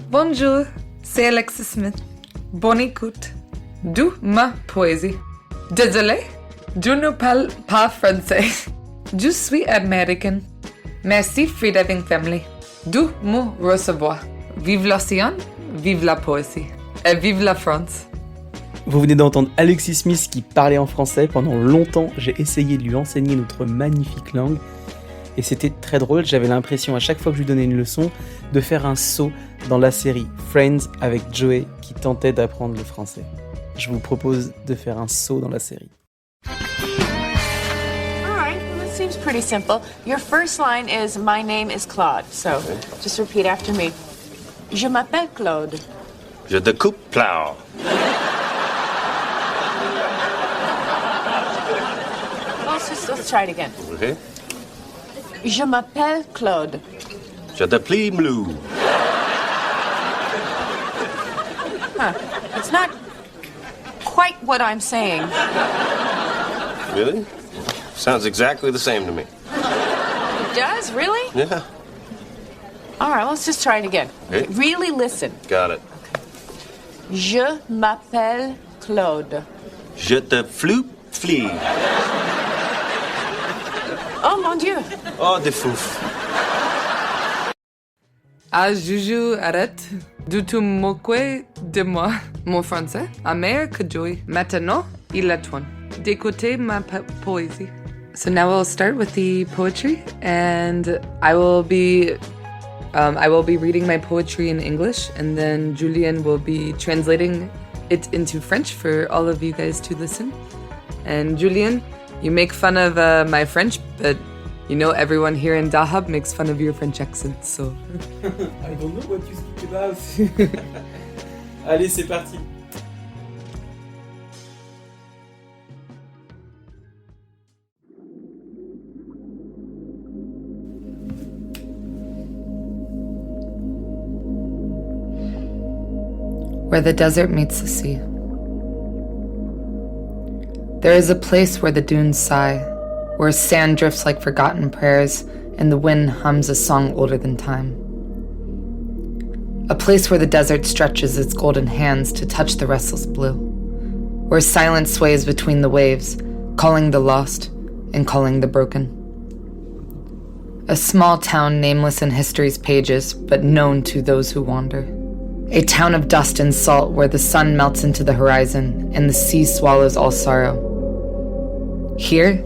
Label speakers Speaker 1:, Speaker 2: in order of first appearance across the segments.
Speaker 1: Bonjour, c'est Alexis Smith. Bonne écoute. D'où ma poésie. Désolé, je ne parle pas français. Je suis américaine. Merci for having family. D'où me recevoir. Vive l'océan, vive la poésie. Et vive la France.
Speaker 2: Vous venez d'entendre Alexis Smith qui parlait en français. Pendant longtemps, j'ai essayé de lui enseigner notre magnifique langue. Et c'était très drôle, j'avais l'impression à chaque fois que je lui donnais une leçon de faire un saut dans la série Friends avec Joey qui tentait d'apprendre le français. Je vous propose de faire un saut dans la série.
Speaker 3: Alright, well, it seems pretty simple. Your first line is, my name is Claude. So, just repeat after me. Je m'appelle Claude.
Speaker 4: Je découpe plow.
Speaker 3: Let's try it again.
Speaker 4: Okay.
Speaker 3: Je m'appelle Claude.
Speaker 4: Je déplie blue.
Speaker 3: It's not quite what I'm saying.
Speaker 4: Really? Sounds exactly the same to me.
Speaker 3: It does? Really?
Speaker 4: Yeah.
Speaker 3: All right, let's just try it again.
Speaker 4: Okay.
Speaker 3: Really listen.
Speaker 4: Got it.
Speaker 3: Je m'appelle Claude.
Speaker 4: Je te floop flee.
Speaker 3: Oh, mon Dieu.
Speaker 4: Oh, des fouf.
Speaker 1: Ah, Juju, arrête de te moquer de moi. Mon français est meilleur que Joey. Maintenant, il est toi d'écouter ma poésie. So now we'll start with the poetry, and I will be reading my poetry in English, and then Julien will be translating it into French for all of you guys to listen. And Julien, you make fun of my French, but you know everyone here in Dahab makes fun of your French accent, so...
Speaker 2: I don't know what you speak about. Allez, c'est parti.
Speaker 1: Where the desert meets the sea. There is a place where the dunes sigh, where sand drifts like forgotten prayers, and the wind hums a song older than time. A place where the desert stretches its golden hands to touch the restless blue, where silence sways between the waves, calling the lost and calling the broken. A small town nameless in history's pages, but known to those who wander. A town of dust and salt where the sun melts into the horizon and the sea swallows all sorrow. Here,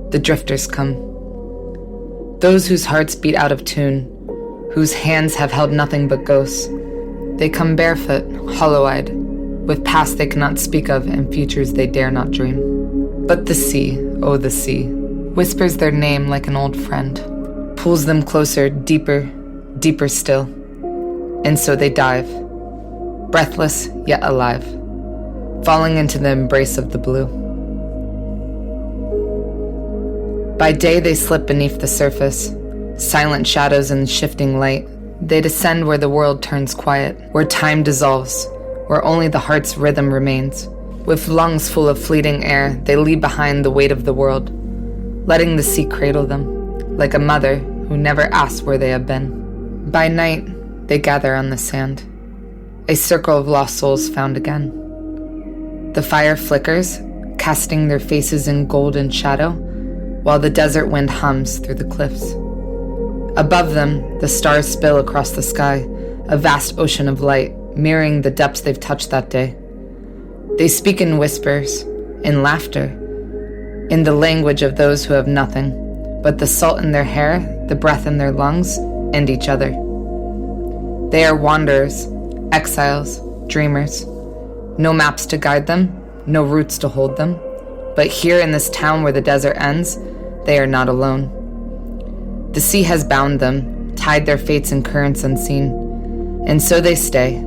Speaker 1: the drifters come. Those whose hearts beat out of tune, whose hands have held nothing but ghosts. They come barefoot, hollow-eyed, with past they cannot speak of and futures they dare not dream. But the sea, oh the sea, whispers their name like an old friend, pulls them closer, deeper, deeper still. And so they dive, breathless yet alive, falling into the embrace of the blue. By day they slip beneath the surface, silent shadows in shifting light. They descend where the world turns quiet, where time dissolves, where only the heart's rhythm remains. With lungs full of fleeting air, they leave behind the weight of the world, letting the sea cradle them, like a mother who never asks where they have been. By night, they gather on the sand, a circle of lost souls found again. The fire flickers, casting their faces in golden shadow, while the desert wind hums through the cliffs. Above them, the stars spill across the sky, a vast ocean of light, mirroring the depths they've touched that day. They speak in whispers, in laughter, in the language of those who have nothing, but the salt in their hair, the breath in their lungs, and each other. They are wanderers, exiles, dreamers. No maps to guide them, no roots to hold them. But here in this town where the desert ends, they are not alone. The sea has bound them, tied their fates in currents unseen. And so they stay,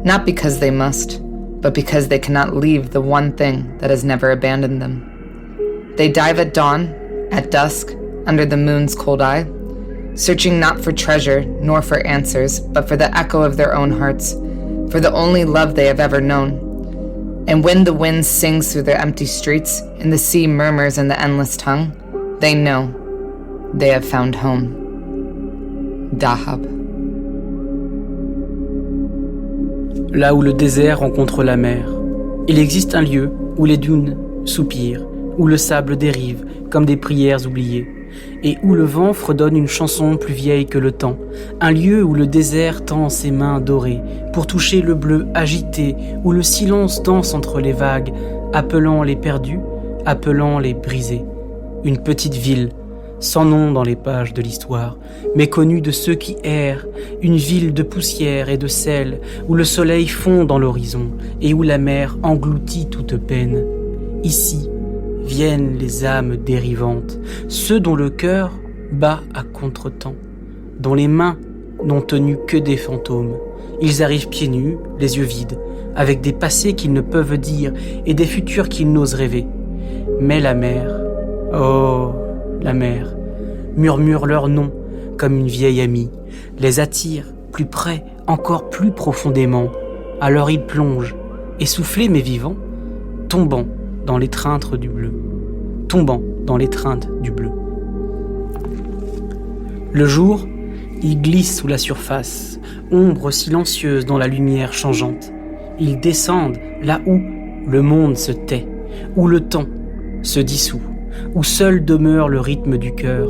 Speaker 1: not because they must, but because they cannot leave the one thing that has never abandoned them. They dive at dawn, at dusk, under the moon's cold eye, searching not for treasure nor for answers, but for the echo of their own hearts, for the only love they have ever known. And when the wind sings through their empty streets and the sea murmurs in the endless tongue, they know they have found home. Dahab.
Speaker 2: là où le désert rencontre la mer. Il existe un lieu où les dunes soupirent, où le sable dérive comme des prières oubliées, et où le vent fredonne une chanson plus vieille que le temps. Un lieu où le désert tend ses mains dorées pour toucher le bleu agité, où le silence danse entre les vagues, appelant les perdus, appelant les brisés. Une petite ville, sans nom dans les pages de l'histoire, mais connue de ceux qui errent, une ville de poussière et de sel, où le soleil fond dans l'horizon et où la mer engloutit toute peine. Ici viennent les âmes dérivantes, ceux dont le cœur bat à contre-temps, dont les mains n'ont tenu que des fantômes. Ils arrivent pieds nus, les yeux vides, avec des passés qu'ils ne peuvent dire et des futurs qu'ils n'osent rêver. Mais la mer, oh, la mer, murmure leur nom comme une vieille amie, les attire plus près, encore plus profondément. Alors ils plongent, essoufflés mais vivants, tombant dans l'étreinte du bleu, tombant dans l'étreinte du bleu. Le jour, ils glissent sous la surface, ombre silencieuse dans la lumière changeante. Ils descendent là où le monde se tait, où le temps se dissout, où seul demeure le rythme du cœur,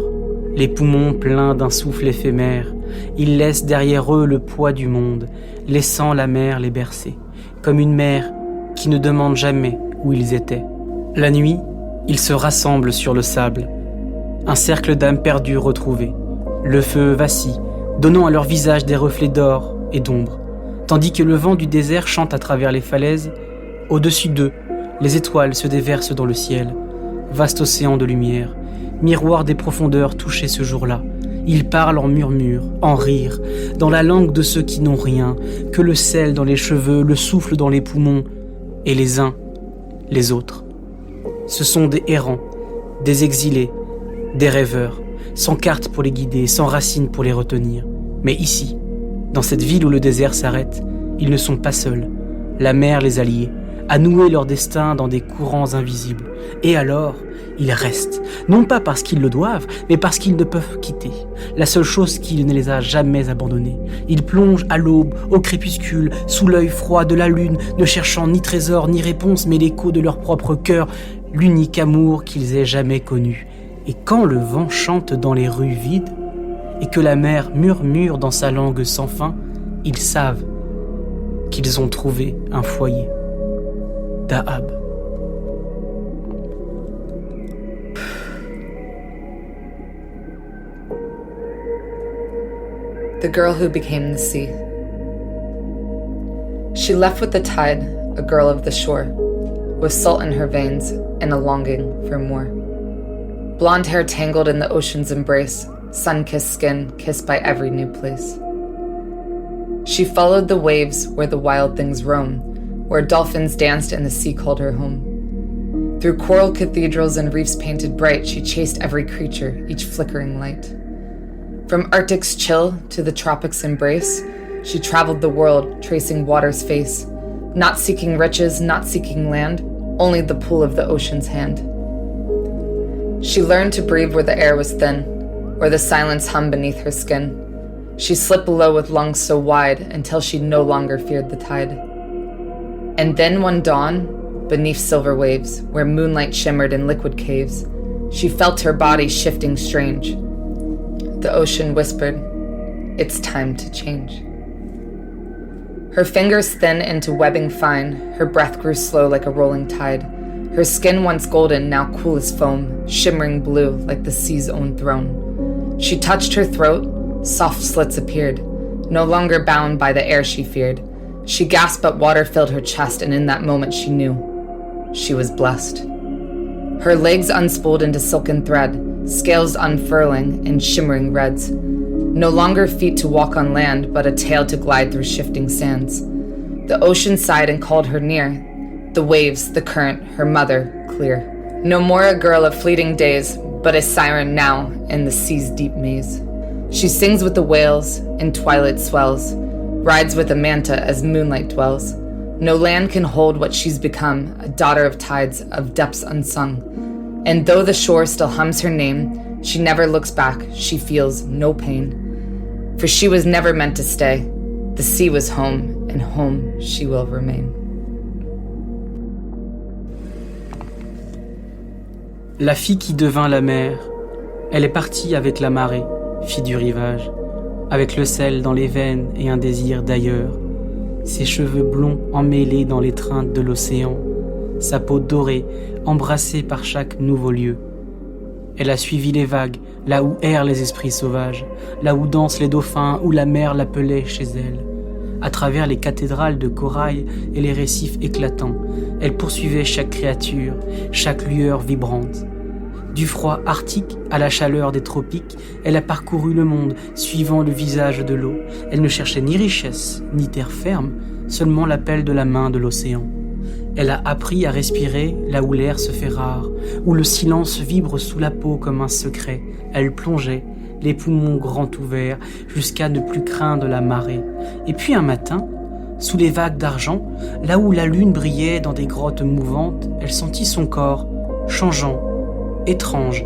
Speaker 2: les poumons pleins d'un souffle éphémère. Ils laissent derrière eux le poids du monde, laissant la mer les bercer, comme une mère qui ne demande jamais où ils étaient. La nuit, ils se rassemblent sur le sable, un cercle d'âmes perdues retrouvées. Le feu vacille, donnant à leur visage des reflets d'or et d'ombre, tandis que le vent du désert chante à travers les falaises. Au-dessus d'eux, les étoiles se déversent dans le ciel, vaste océan de lumière, miroir des profondeurs touchées ce jour-là. Ils parlent en murmures, en rire, dans la langue de ceux qui n'ont rien, que le sel dans les cheveux, le souffle dans les poumons, et les uns, les autres. Ce sont des errants, des exilés, des rêveurs, sans carte pour les guider, sans racines pour les retenir. Mais ici, dans cette ville où le désert s'arrête, ils ne sont pas seuls. La mer les a liés, a noué leur destin dans des courants invisibles. Et alors, ils restent, non pas parce qu'ils le doivent, mais parce qu'ils ne peuvent quitter la seule chose qui ne les a jamais abandonnés. Ils plongent à l'aube, au crépuscule, sous l'œil froid de la lune, ne cherchant ni trésor ni réponse, mais l'écho de leur propre cœur, l'unique amour qu'ils aient jamais connu. Et quand le vent chante dans les rues vides, et que la mer murmure dans sa langue sans fin, ils savent qu'ils ont trouvé un foyer. Dahab.
Speaker 1: The girl who became the sea. She left with the tide, a girl of the shore, with salt in her veins and a longing for more. Blonde hair tangled in the ocean's embrace, sun-kissed skin kissed by every new place. She followed the waves where the wild things roam, where dolphins danced and the sea called her home. Through coral cathedrals and reefs painted bright, she chased every creature, each flickering light. From Arctic's chill to the tropics' embrace, she traveled the world, tracing water's face, not seeking riches, not seeking land, only the pool of the ocean's hand. She learned to breathe where the air was thin, where the silence hummed beneath her skin. She slipped below with lungs so wide until she no longer feared the tide. And then one dawn, beneath silver waves, where moonlight shimmered in liquid caves, she felt her body shifting strange. The ocean whispered, "It's time to change." Her fingers thin into webbing fine, her breath grew slow like a rolling tide. Her skin once golden, now cool as foam, shimmering blue like the sea's own throne. She touched her throat, soft slits appeared, no longer bound by the air she feared. She gasped but water filled her chest, and in that moment she knew she was blessed. Her legs unspooled into silken thread, scales unfurling in shimmering reds. No longer feet to walk on land, but a tail to glide through shifting sands. The ocean sighed and called her near, the waves, the current, her mother, clear. No more a girl of fleeting days, but a siren now in the sea's deep maze. She sings with the whales in twilight swells, rides with a manta as moonlight dwells. No land can hold what she's become, a daughter of tides, of depths unsung. And though the shore still hums her name, she never looks back, she feels no pain. For she was never meant to stay. The sea was home, and home she will remain.
Speaker 2: La fille qui devint la mer, elle est partie avec la marée, fille du rivage, avec le sel dans les veines et un désir d'ailleurs, ses cheveux blonds emmêlés dans l'étreinte de l'océan, sa peau dorée, embrassée par chaque nouveau lieu. Elle a suivi les vagues, là où errent les esprits sauvages, là où dansent les dauphins, où la mer l'appelait chez elle. À travers les cathédrales de corail et les récifs éclatants, elle poursuivait chaque créature, chaque lueur vibrante. Du froid arctique à la chaleur des tropiques, elle a parcouru le monde, suivant le visage de l'eau. Elle ne cherchait ni richesse, ni terre ferme, seulement l'appel de la main de l'océan. Elle a appris à respirer là où l'air se fait rare, où le silence vibre sous la peau comme un secret. Elle plongeait, les poumons grands ouverts, jusqu'à ne plus craindre la marée. Et puis un matin, sous les vagues d'argent, là où la lune brillait dans des grottes mouvantes, elle sentit son corps, changeant, étrange.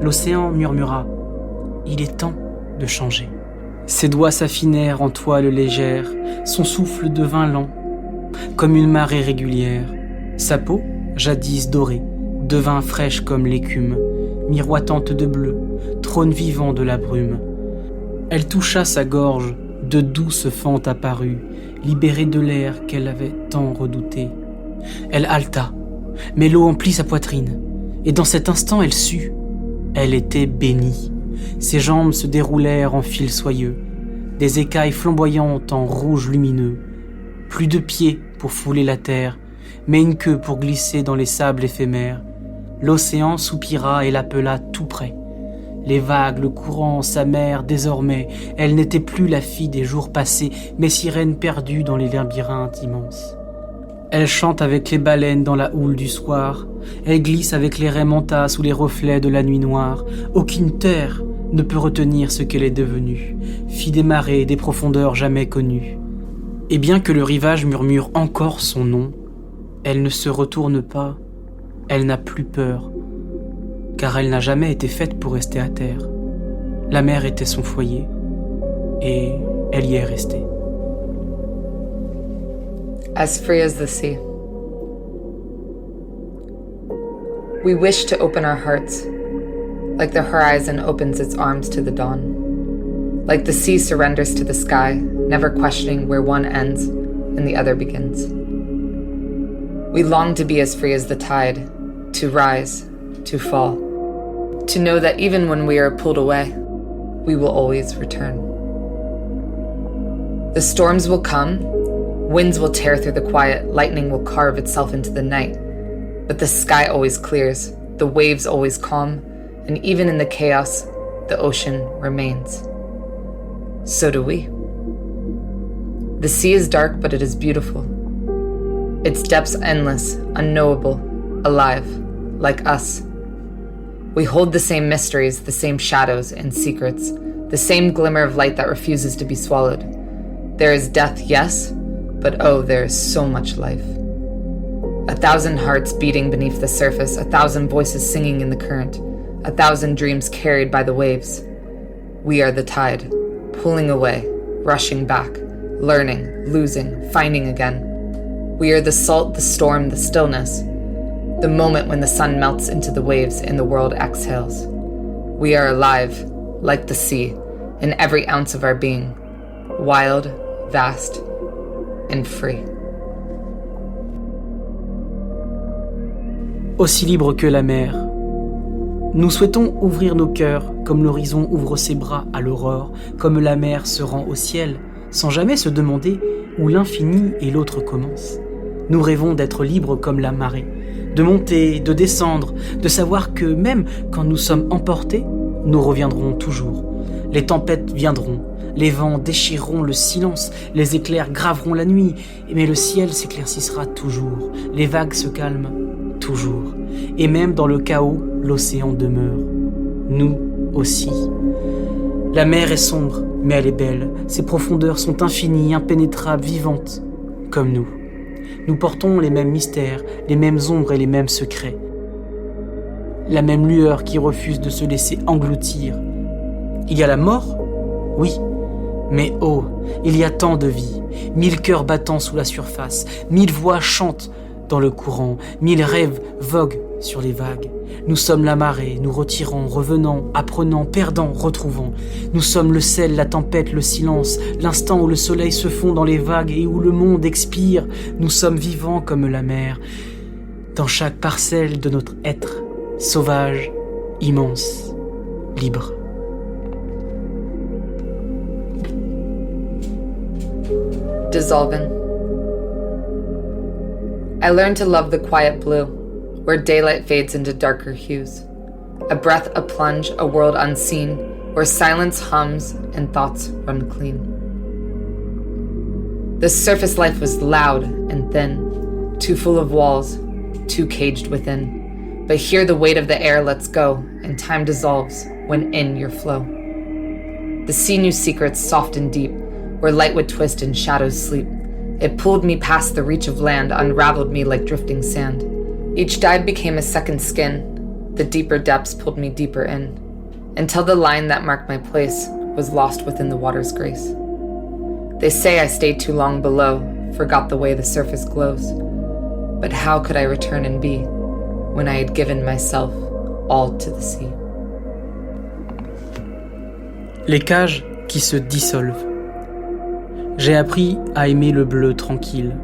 Speaker 2: L'océan murmura « Il est temps de changer ». Ses doigts s'affinèrent en toile légère, son souffle devint lent, comme une marée régulière. Sa peau, jadis dorée, devint fraîche comme l'écume, miroitante de bleu, trône vivant de la brume. Elle toucha sa gorge, de douces fentes apparut, libérée de l'air qu'elle avait tant redouté. Elle haleta, mais l'eau emplit sa poitrine, et dans cet instant elle sut, elle était bénie. Ses jambes se déroulèrent en fils soyeux, des écailles flamboyantes en rouge lumineux. Plus de pieds pour fouler la terre, mais une queue pour glisser dans les sables éphémères. L'océan soupira et l'appela tout près. Les vagues, le courant, sa mère, désormais, elle n'était plus la fille des jours passés, mais sirène perdue dans les labyrinthes immenses. Elle chante avec les baleines dans la houle du soir, elle glisse avec les raies mantas sous les reflets de la nuit noire. Aucune terre ne peut retenir ce qu'elle est devenue, fille des marées et des profondeurs jamais connues. Et bien que le rivage murmure encore son nom, elle ne se retourne pas, elle n'a plus peur, car elle n'a jamais été faite pour rester à terre. La mer était son foyer, et elle y est restée.
Speaker 1: As free as the sea. We wish to open our hearts, like the horizon opens its arms to the dawn, like the sea surrenders to the sky, never questioning where one ends and the other begins. We long to be as free as the tide, to rise, to fall, to know that even when we are pulled away, we will always return. The storms will come, winds will tear through the quiet, lightning will carve itself into the night, but the sky always clears, the waves always calm, and even in the chaos, the ocean remains. So do we. The sea is dark, but it is beautiful. Its depths endless, unknowable, alive, like us. We hold the same mysteries, the same shadows and secrets, the same glimmer of light that refuses to be swallowed. There is death, yes, but oh, there is so much life. 1,000 hearts beating beneath the surface, 1,000 voices singing in the current, 1,000 dreams carried by the waves. We are the tide, pulling away, rushing back, learning, losing, finding again. We are the salt, the storm, the stillness, the moment when the sun melts into the waves and the world exhales. We are alive, like the sea, in every ounce of our being, wild, vast, and free.
Speaker 2: Aussi libre que la mer. Nous souhaitons ouvrir nos cœurs comme l'horizon ouvre ses bras à l'aurore, comme la mer se rend au ciel, sans jamais se demander où l'infini et l'autre commencent. Nous rêvons d'être libres comme la marée, de monter, de descendre, de savoir que même quand nous sommes emportés, nous reviendrons toujours. Les tempêtes viendront, les vents déchireront le silence, les éclairs graveront la nuit, mais le ciel s'éclaircira toujours, les vagues se calment toujours, et même dans le chaos, l'océan demeure. Nous aussi. La mer est sombre, mais elle est belle, ses profondeurs sont infinies, impénétrables, vivantes, comme nous. Nous portons les mêmes mystères, les mêmes ombres et les mêmes secrets. La même lueur qui refuse de se laisser engloutir. Il y a la mort ? Oui. Mais oh, il y a tant de vie, 1000 cœurs battant sous la surface, 1000 voix chantent dans le courant, 1000 rêves voguent sur les vagues. Nous sommes la marée, nous retirant, revenant, apprenant, perdant, retrouvant. Nous sommes le sel, la tempête, le silence, l'instant où le soleil se fond dans les vagues et où le monde expire. Nous sommes vivants comme la mer, dans chaque parcelle de notre être, sauvage, immense, libre.
Speaker 1: Dissolving. I learned to love the quiet blue, where daylight fades into darker hues. A breath, a plunge, a world unseen, where silence hums and thoughts run clean. The surface life was loud and thin, too full of walls, too caged within. But here the weight of the air lets go, and time dissolves when in your flow. The sea knew secrets soft and deep, where light would twist and shadows sleep. It pulled me past the reach of land, unraveled me like drifting sand. Each dive became a second skin. The deeper depths pulled me deeper in, until the line that marked my place was lost within the water's grace. They say I stayed too long below, forgot the way the surface glows. But how could I return and be, when I had given myself all to the sea?
Speaker 2: Les cages qui se dissolvent. J'ai appris à aimer le bleu tranquille,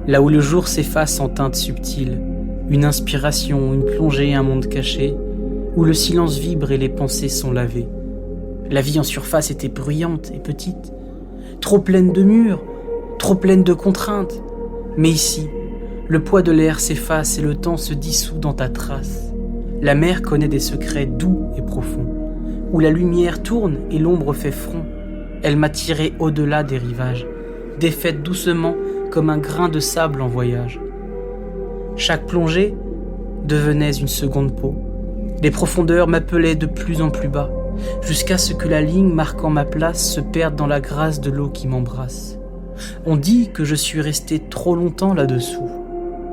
Speaker 2: là où le jour s'efface en teintes subtiles, une inspiration, une plongée, un monde caché, où le silence vibre et les pensées sont lavées. La vie en surface était bruyante et petite, trop pleine de murs, trop pleine de contraintes. Mais ici, le poids de l'air s'efface et le temps se dissout dans ta trace. La mer connaît des secrets doux et profonds, où la lumière tourne et l'ombre fait front. Elle m'a tiré au-delà des rivages, défaite doucement comme un grain de sable en voyage. Chaque plongée devenait une seconde peau. Les profondeurs m'appelaient de plus en plus bas, jusqu'à ce que la ligne marquant ma place se perde dans la grâce de l'eau qui m'embrasse. On dit que je suis resté trop longtemps là-dessous,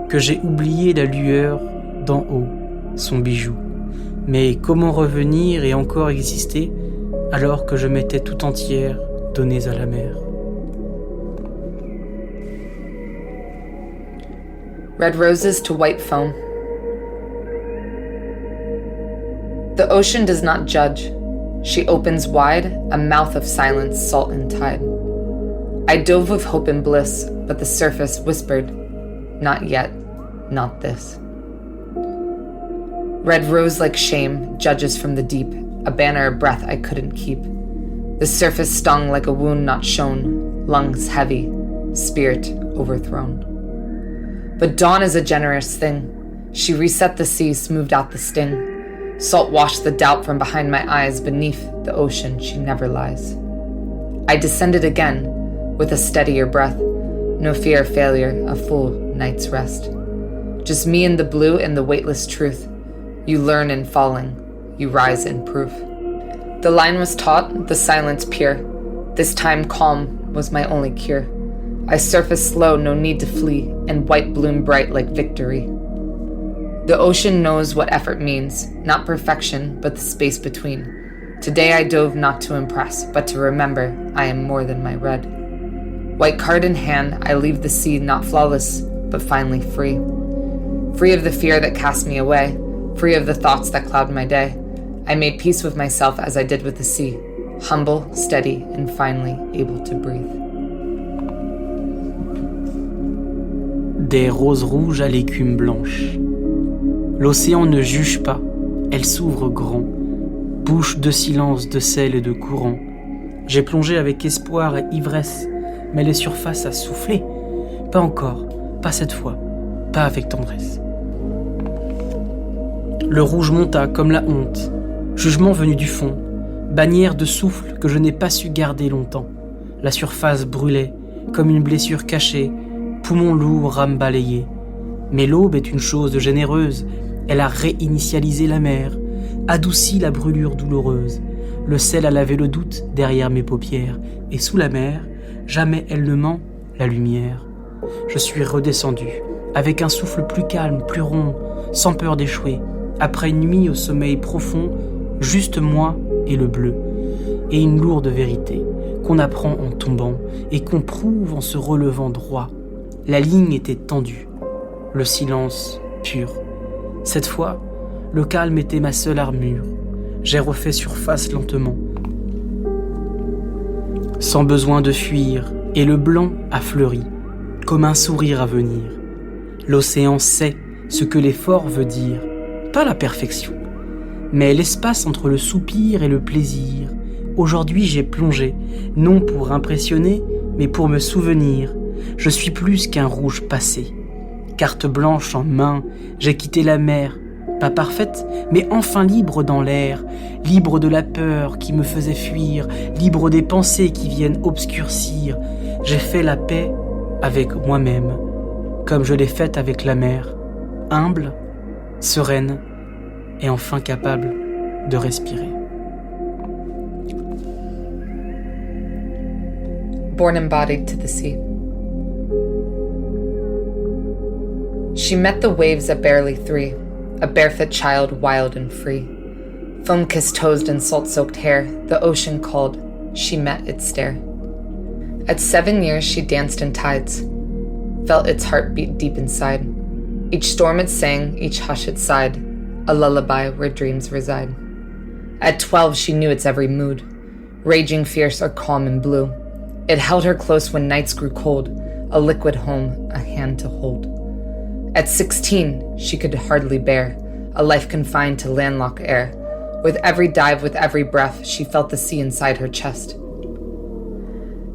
Speaker 2: que j'ai oublié la lueur d'en haut, son bijou. Mais comment revenir et encore exister alors que je m'étais tout entière donnée à la mer?
Speaker 1: Red roses to white foam. The ocean does not judge. She opens wide, a mouth of silence, salt and tide. I dove with hope and bliss, but the surface whispered, not yet, not this. Red rose like shame, judges from the deep, a banner of breath I couldn't keep. The surface stung like a wound not shown, lungs heavy, spirit overthrown. But dawn is a generous thing. She reset the sea, smoothed out the sting. Salt washed the doubt from behind my eyes. Beneath the ocean, she never lies. I descended again, with a steadier breath. No fear of failure, a full night's rest. Just me and the blue and the weightless truth. You learn in falling, you rise in proof. The line was taut, the silence pure. This time calm was my only cure. I surfaced slow, no need to flee, and white bloomed bright like victory. The ocean knows what effort means, not perfection, but the space between. Today I dove not to impress, but to remember I am more than my red. White card in hand, I leave the sea not flawless, but finally free. Free of the fear that cast me away, free of the thoughts that cloud my day. I made peace with myself as I did with the sea, humble, steady, and finally able to breathe.
Speaker 2: Des roses rouges à l'écume blanche. L'océan ne juge pas, elle s'ouvre grand, bouche de silence, de sel et de courant. J'ai plongé avec espoir et ivresse, mais les surfaces a soufflé. Pas encore, pas cette fois, pas avec tendresse. Le rouge monta comme la honte, jugement venu du fond, bannière de souffle que je n'ai pas su garder longtemps. La surface brûlait, comme une blessure cachée, poumon lourd, rame balayée. Mais l'aube est une chose généreuse, elle a réinitialisé la mer, adouci la brûlure douloureuse. Le sel a lavé le doute derrière mes paupières, et sous la mer, jamais elle ne ment, la lumière. Je suis redescendu, avec un souffle plus calme, plus rond, sans peur d'échouer, après une nuit au sommeil profond, juste moi et le bleu, et une lourde vérité, qu'on apprend en tombant et qu'on prouve en se relevant droit. La ligne était tendue, le silence pur. Cette fois, le calme était ma seule armure. J'ai refait surface lentement, sans besoin de fuir, et le blanc a fleuri, comme un sourire à venir. L'océan sait ce que l'effort veut dire, pas la perfection, mais l'espace entre le soupir et le plaisir. Aujourd'hui j'ai plongé, non pour impressionner, mais pour me souvenir. Je suis plus qu'un rouge passé. Carte blanche en main, j'ai quitté la mer, pas parfaite, mais enfin libre dans l'air, libre de la peur qui me faisait fuir, libre des pensées qui viennent obscurcir. J'ai fait la paix avec moi-même, comme je l'ai faite avec la mer, humble, sereine et enfin capable de respirer.
Speaker 1: Born embodied to the sea. She met the waves at barely 3, a barefoot child wild and free. Foam-kissed toes and salt-soaked hair, the ocean called, she met its stare. At 7 years she danced in tides, felt its heartbeat deep inside. Each storm it sang, each hush it sighed, a lullaby where dreams reside. At 12 she knew its every mood, raging fierce or calm and blue. It held her close when nights grew cold, a liquid home, a hand to hold. At 16, she could hardly bear a life confined to landlocked air. With every dive, with every breath, she felt the sea inside her chest.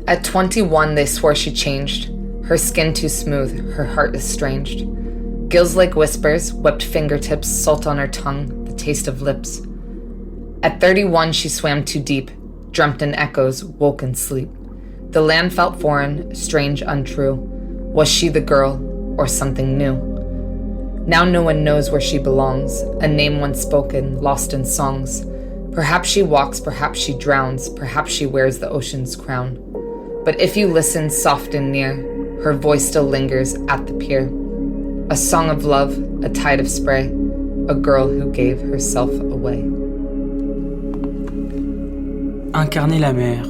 Speaker 1: At 21, they swore she changed, her skin too smooth, her heart estranged. Gills like whispers, webbed fingertips, salt on her tongue, the taste of lips. At 31, she swam too deep, dreamt in echoes, woke in sleep. The land felt foreign, strange, untrue. Was she the girl, or something new? Now no one knows where she belongs, a name once spoken, lost in songs. Perhaps she walks, perhaps she drowns, perhaps she wears the ocean's crown. But if you listen soft and near, her voice still lingers at the pier. A song of love, a tide of spray, a girl who gave herself away.
Speaker 2: Incarner la mer.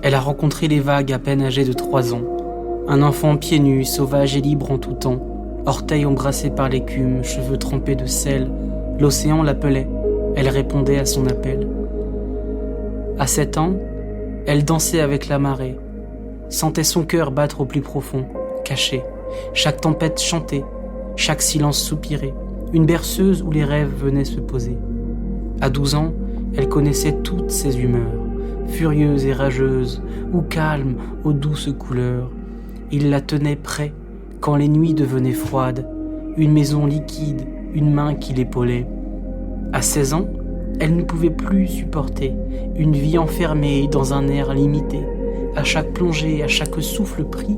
Speaker 2: Elle a rencontré les vagues à peine âgée de 3 ans. Un enfant pieds nus, sauvage et libre en tout temps. Orteils embrassés par l'écume, cheveux trempés de sel. L'océan l'appelait, elle répondait à son appel. À 7 ans, elle dansait avec la marée. Sentait son cœur battre au plus profond, caché. Chaque tempête chantait, chaque silence soupirait. Une berceuse où les rêves venaient se poser. À 12 ans, elle connaissait toutes ses humeurs, furieuses et rageuses, ou calmes, aux douces couleurs. Il la tenait près, quand les nuits devenaient froides, une maison liquide, une main qui l'épaulait. À 16 ans, elle ne pouvait plus supporter une vie enfermée dans un air limité. À chaque plongée, à chaque souffle pris,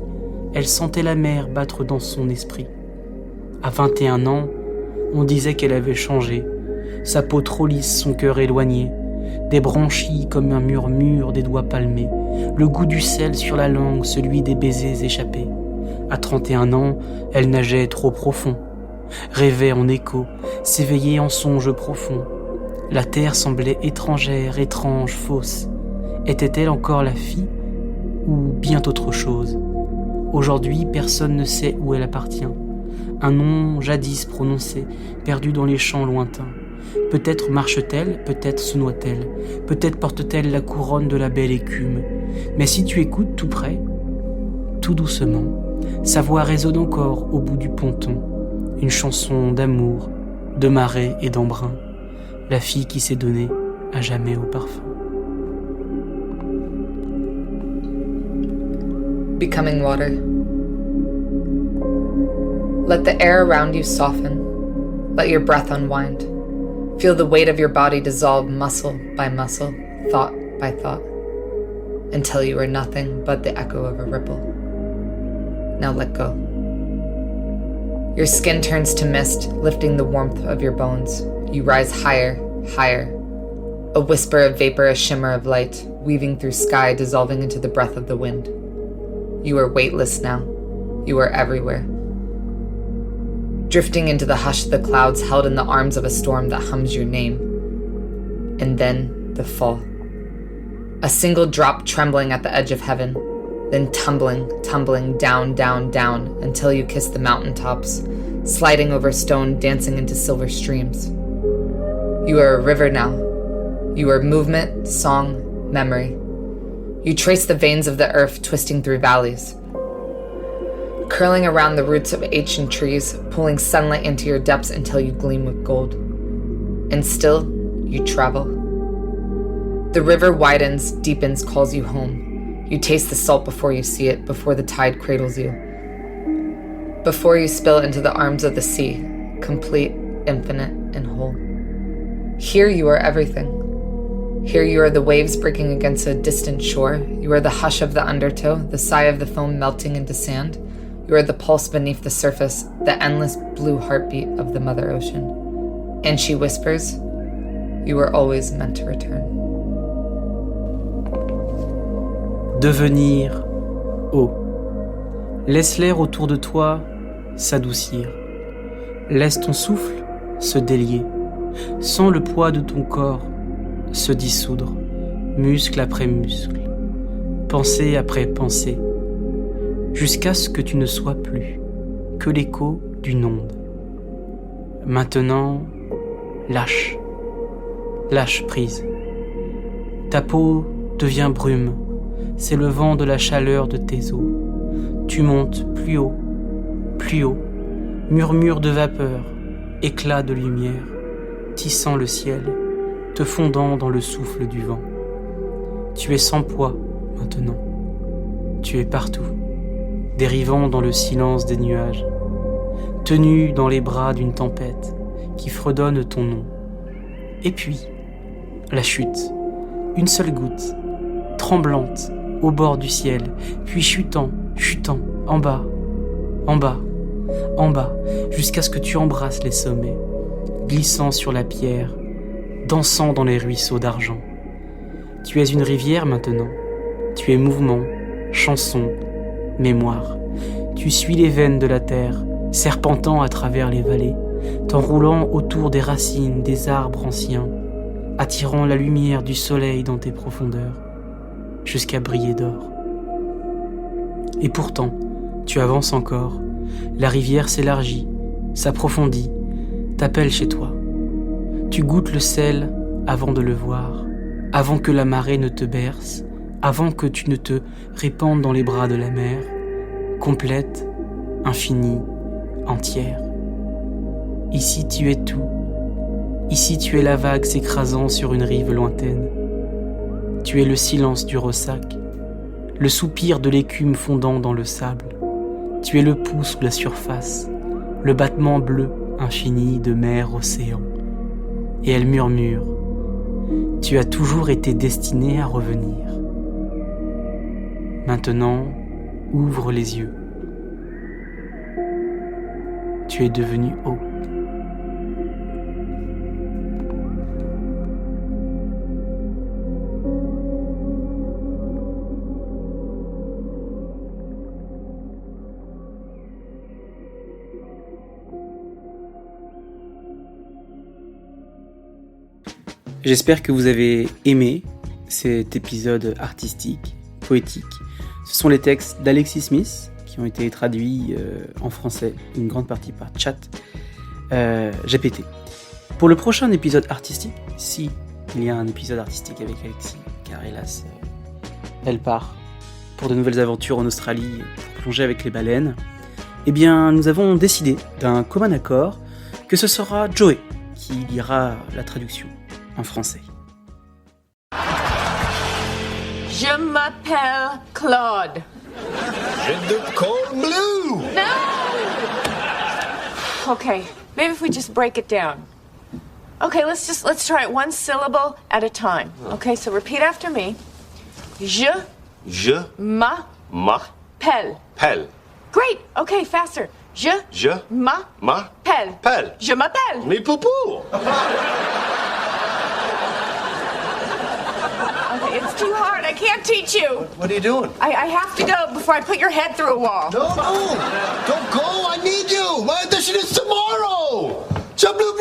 Speaker 2: elle sentait la mer battre dans son esprit. À 21 ans, on disait qu'elle avait changé, sa peau trop lisse, son cœur éloigné, des branchies comme un murmure des doigts palmés, le goût du sel sur la langue, celui des baisers échappés. À 31 ans, elle nageait trop profond, rêvait en écho, s'éveillait en songe profond. La terre semblait étrangère, étrange, fausse. Était-elle encore la fille ou bien autre chose? Aujourd'hui, personne ne sait où elle appartient. Un nom jadis prononcé, perdu dans les champs lointains. Peut-être marche-t-elle, peut-être se noie-t-elle, peut-être porte-t-elle la couronne de la belle écume. Mais si tu écoutes tout près, tout doucement, sa voix résonne encore au bout du ponton, une chanson d'amour, de marée et d'embrun, la fille qui s'est donnée à jamais au parfum.
Speaker 1: Becoming water. Let the air around you soften. Let your breath unwind. Feel the weight of your body dissolve muscle by muscle, thought by thought, until you are nothing but the echo of a ripple. Now let go. Your skin turns to mist, lifting the warmth of your bones. You rise higher, higher. A whisper of vapor, a shimmer of light, weaving through sky, dissolving into the breath of the wind. You are weightless now. You are everywhere. Drifting into the hush of the clouds, held in the arms of a storm that hums your name. And then the fall. A single drop trembling at the edge of heaven, then tumbling, tumbling down, down, down until you kiss the mountaintops, sliding over stone, dancing into silver streams. You are a river now. You are movement, song, memory. You trace the veins of the earth twisting through valleys, curling around the roots of ancient trees, pulling sunlight into your depths until you gleam with gold. And still, you travel. The river widens, deepens, calls you home. You taste the salt before you see it, before the tide cradles you. Before you spill into the arms of the sea, complete, infinite, and whole. Here you are everything. Here you are the waves breaking against a distant shore. You are the hush of the undertow, the sigh of the foam melting into sand. You are the pulse beneath the surface, the endless blue heartbeat of the Mother Ocean. And she whispers, you were always meant to return.
Speaker 2: Devenir eau. Laisse l'air autour de toi s'adoucir. Laisse ton souffle se délier. Sens le poids de ton corps se dissoudre, muscle après muscle, pensée après pensée, jusqu'à ce que tu ne sois plus que l'écho d'une onde. Maintenant, lâche prise. Ta peau devient brume, c'est le vent de la chaleur de tes os. Tu montes plus haut, murmure de vapeur, éclat de lumière, tissant le ciel, te fondant dans le souffle du vent. Tu es sans poids maintenant, tu es partout, dérivant dans le silence des nuages, tenu dans les bras d'une tempête qui fredonne ton nom. Et puis, la chute, une seule goutte, tremblante, au bord du ciel, puis chutant, en bas, jusqu'à ce que tu embrasses les sommets, glissant sur la pierre, dansant dans les ruisseaux d'argent. Tu es une rivière maintenant, tu es mouvement, chanson, mémoire. Tu suis les veines de la terre, serpentant à travers les vallées, t'enroulant autour des racines des arbres anciens, attirant la lumière du soleil dans tes profondeurs, jusqu'à briller d'or. Et pourtant, tu avances encore, la rivière s'élargit, s'approfondit, t'appelle chez toi. Tu goûtes le sel avant de le voir, avant que la marée ne te berce, avant que tu ne te répandes dans les bras de la mer, complète, infinie, entière. Ici tu es tout, ici tu es la vague s'écrasant sur une rive lointaine. Tu es le silence du ressac, le soupir de l'écume fondant dans le sable. Tu es le pouls sous la surface, le battement bleu infini de mer océan. Et elle murmure, tu as toujours été destiné à revenir. Maintenant, ouvre les yeux. Tu es devenu eau. J'espère que vous avez aimé cet épisode artistique, poétique. Ce sont les textes d'Alexis Smith qui ont été traduits en français, une grande partie par ChatGPT. Pour le prochain épisode artistique, si il y a un épisode artistique avec Alexis, car hélas, elle part pour de nouvelles aventures en Australie pour plonger avec les baleines, eh bien nous avons décidé d'un commun accord que ce sera Joey qui lira la traduction en français.
Speaker 3: Je m'appelle Claude.
Speaker 4: J'ai de cold blue.
Speaker 3: No! Okay, maybe if we just break it down. Okay, let's try it one syllable at a time. Okay, so repeat after me. Je m'appelle.
Speaker 4: Pelle.
Speaker 3: Great. Okay, faster. Je m'appelle.
Speaker 4: Pelle.
Speaker 3: Je m'appelle.
Speaker 4: Mais poupou.
Speaker 3: Okay, it's too hard. I can't teach you.
Speaker 4: What are you doing?
Speaker 3: I have to go before I put your head through a wall.
Speaker 4: No, don't go. I need you. My audition is tomorrow. Blue.